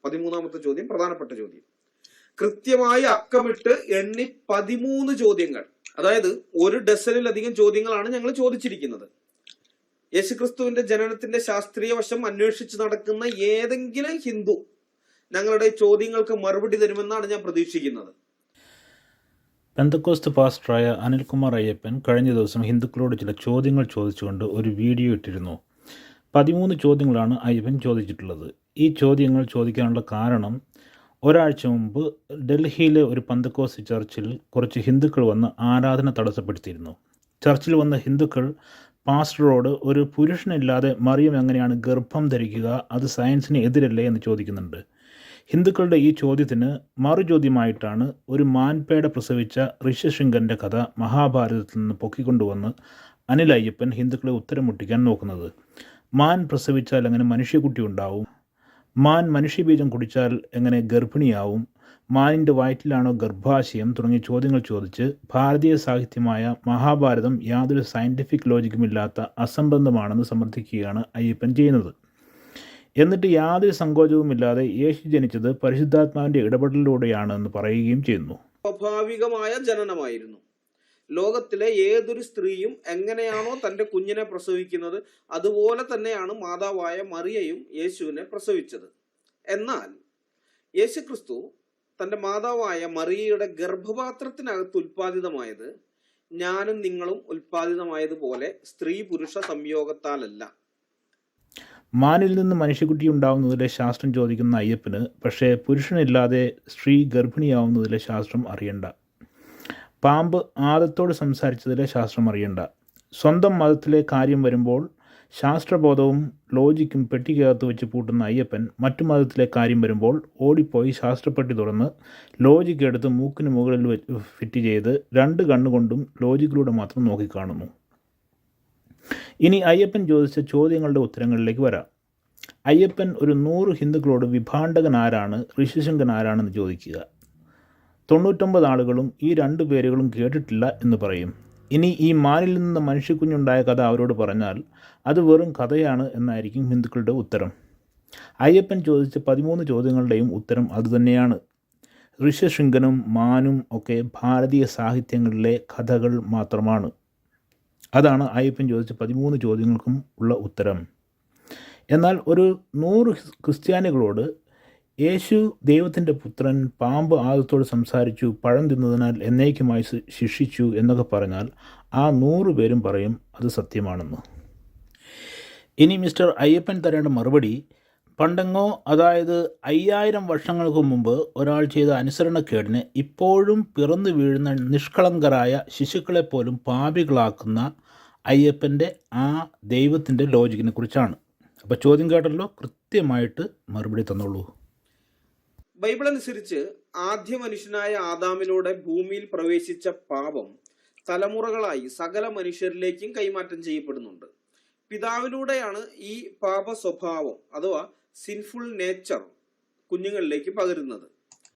13ാമത്തെ ചോദ്യം പ്രധാനപ്പെട്ട ചോദ്യം. കൃത്യമായി അക്കമിട്ട് എണ്ണി 13 ചോദ്യങ്ങൾ, അതായത് ഒരു ഡസനിലധികം ചോദ്യങ്ങളാണ് ഞങ്ങൾ ചോദിച്ചിരിക്കുന്നത്. യേശുക്രിസ്തുവിന്റെ ജനനത്തിന്റെ ശാസ്ത്രീയ വശം അന്വേഷിച്ച് നടക്കുന്ന ഏതെങ്കിലും ഹിന്ദു ഞങ്ങളുടെ ചോദ്യങ്ങൾക്ക് മറുപടി തരുമെന്നാണ് ഞാൻ പ്രതീക്ഷിക്കുന്നത്. പെന്തക്കോസ്ത് പാസ്റ്ററായ അനിൽകുമാർ അയ്യപ്പൻ കഴിഞ്ഞ ദിവസം ഹിന്ദുക്കളോട് ചില ചോദ്യങ്ങൾ ചോദിച്ചുകൊണ്ട് ഒരു വീഡിയോ ഇട്ടിരുന്നു. 13 ചോദ്യങ്ങളാണ് അയ്യപ്പൻ ചോദിച്ചിട്ടുള്ളത്. ഈ ചോദ്യങ്ങൾ ചോദിക്കാനുള്ള കാരണം, ഒരാഴ്ച മുമ്പ് ഡൽഹിയിലെ ഒരു പെന്തക്കോസ്ത് ചർച്ചിൽ കുറച്ച് ഹിന്ദുക്കൾ വന്ന് ആരാധന തടസ്സപ്പെടുത്തിയിരുന്നു. ചർച്ചിൽ വന്ന ഹിന്ദുക്കൾ പാസ്റ്ററോട് ഒരു പുരുഷനില്ലാതെ മറിയം എങ്ങനെയാണ് ഗർഭം ധരിക്കുക, അത് സയൻസിന് എതിരല്ലേ എന്ന് ചോദിക്കുന്നുണ്ട്. ഹിന്ദുക്കളുടെ ഈ ചോദ്യത്തിന് മറുചോദ്യമായിട്ടാണ് ഒരു മാൻപേട പ്രസവിച്ച ഋഷ്യശൃംഗൻ്റെ കഥ മഹാഭാരതത്തിൽ നിന്ന് പൊക്കിക്കൊണ്ടുവന്ന് അനിൽ അയ്യപ്പൻ ഹിന്ദുക്കളെ ഉത്തരം മുട്ടിക്കാൻ നോക്കുന്നത്. മാൻ പ്രസവിച്ചാൽ എങ്ങനെ മനുഷ്യക്കുട്ടി ഉണ്ടാവും? മാൻ മനുഷ്യബീജം കുടിച്ചാൽ എങ്ങനെ ഗർഭിണിയാവും? മാനിൻ്റെ വയറ്റിലാണോ ഗർഭാശയം? തുടങ്ങിയ ചോദ്യങ്ങൾ ചോദിച്ച് ഭാരതീയ സാഹിത്യമായ മഹാഭാരതം യാതൊരു സയൻറ്റിഫിക് ലോജിക്കുമില്ലാത്ത അസംബന്ധമാണെന്ന് സമർത്ഥിക്കുകയാണ് അയ്യപ്പൻ ചെയ്യുന്നത്. എന്നിട്ട് യാതൊരു സങ്കോചവുമില്ലാതെ യേശു ജനിച്ചത് പരിശുദ്ധാത്മാവിൻ്റെ ഇടപെടലിലൂടെയാണ് എന്ന് പറയുകയും ചെയ്യുന്നു. സ്വാഭാവികമായ ജനനമായിരുന്നു. ലോകത്തിലെ ഏതൊരു സ്ത്രീയും എങ്ങനെയാണോ തൻ്റെ കുഞ്ഞിനെ പ്രസവിക്കുന്നത് അതുപോലെ തന്നെയാണ് മാതാവായ മറിയയും യേശുവിനെ പ്രസവിച്ചത്. എന്നാൽ യേശുക്രിസ്തു തൻ്റെ മാതാവായ മറിയയുടെ ഗർഭപാത്രത്തിനകത്ത് ഉൽപ്പാദിതമായത് ഞാനും നിങ്ങളും ഉൽപ്പാദിതമായതുപോലെ സ്ത്രീ പുരുഷ സംയോഗത്താലല്ല. മാനിൽ നിന്ന് മനുഷ്യക്കുട്ടി ഉണ്ടാവുന്നതിലെ ശാസ്ത്രം ചോദിക്കുന്ന അയ്യപ്പന് പക്ഷേ പുരുഷനില്ലാതെ സ്ത്രീ ഗർഭിണിയാവുന്നതിലെ ശാസ്ത്രം അറിയണ്ട. പാമ്പ് ആദത്തോട് സംസാരിച്ചതിലെ ശാസ്ത്രം അറിയണ്ട. സ്വന്തം മതത്തിലെ കാര്യം വരുമ്പോൾ ശാസ്ത്രബോധവും ലോജിക്കും പെട്ടിക്കകത്ത് വെച്ച് പൂട്ടുന്ന അയ്യപ്പൻ മറ്റു മതത്തിലെ കാര്യം വരുമ്പോൾ ഓടിപ്പോയി ശാസ്ത്രപ്പെട്ടി തുറന്ന് ലോജിക്ക് എടുത്ത് മൂക്കിന് മുകളിൽ ഫിറ്റ് ചെയ്ത് 2 കണ്ണുകൊണ്ടും ലോജിക്കിലൂടെ മാത്രം നോക്കിക്കാണുന്നു. ഇനി അയ്യപ്പൻ ചോദിച്ച ചോദ്യങ്ങളുടെ ഉത്തരങ്ങളിലേക്ക് വരാം. അയ്യപ്പൻ ഒരു 100 ഹിന്ദുക്കളോട് വിഭാണ്ഡകൻ ആരാണ്, ഋഷ്യശൃംഗൻ ആരാണെന്ന് ചോദിക്കുക. 99 ആളുകളും ഈ 2 പേരുകളും കേട്ടിട്ടില്ല എന്ന് പറയും. ഇനി ഈ മാനിൽ നിന്ന് മനുഷ്യക്കുഞ്ഞുണ്ടായ കഥ അവരോട് പറഞ്ഞാൽ അത് വെറും കഥയാണ് എന്നായിരിക്കും ഹിന്ദുക്കളുടെ ഉത്തരം. അയ്യപ്പൻ ചോദിച്ച 13 ചോദ്യങ്ങളുടെയും ഉത്തരം അതുതന്നെയാണ്. ഋഷ്യശൃംഗനും മാനും ഒക്കെ ഭാരതീയ സാഹിത്യങ്ങളിലെ കഥകൾ മാത്രമാണ്. അതാണ് അയ്യപ്പൻ ചോദിച്ച 13 ചോദ്യങ്ങൾക്കും ഉള്ള ഉത്തരം. എന്നാൽ ഒരു 100 ക്രിസ്ത്യാനികളോട് യേശു ദൈവത്തിൻ്റെ പുത്രൻ പാമ്പ് ആദത്തോട് സംസാരിച്ചു, പഴം തിന്നതിനാൽ എന്നേക്കുമായി ശിക്ഷിച്ചു എന്നൊക്കെ പറഞ്ഞാൽ ആ 100 പേരും പറയും അത് സത്യമാണെന്ന്. ഇനി മിസ്റ്റർ അയ്യപ്പൻ തരേണ്ട മറുപടി, പണ്ടെങ്ങോ, അതായത് 5000 വർഷങ്ങൾക്ക് മുമ്പ് ഒരാൾ ചെയ്ത അനുസരണക്കേടിന് ഇപ്പോഴും പിറന്നു വീഴുന്ന നിഷ്കളങ്കരായ ശിശുക്കളെപ്പോലും പാപികളാക്കുന്ന അയ്യപ്പൻ്റെ ആ ദൈവത്തിൻ്റെ ലോജിക്കിനെ കുറിച്ചാണ്. അപ്പോൾ ചോദ്യം കേട്ടല്ലോ, കൃത്യമായിട്ട് മറുപടി തന്നോളൂ. ബൈബിൾ അനുസരിച്ച് ആദ്യ മനുഷ്യനായ ആദാമിലൂടെ ഭൂമിയിൽ പ്രവേശിച്ച പാപം തലമുറകളായി സകല മനുഷ്യരിലേക്കും കൈമാറ്റം ചെയ്യപ്പെടുന്നുണ്ട്. പിതാവിലൂടെയാണ് ഈ പാപ സ്വഭാവം അഥവാ സിൻഫുൾ നേച്ചർ കുഞ്ഞുങ്ങളിലേക്ക് പകരുന്നത്.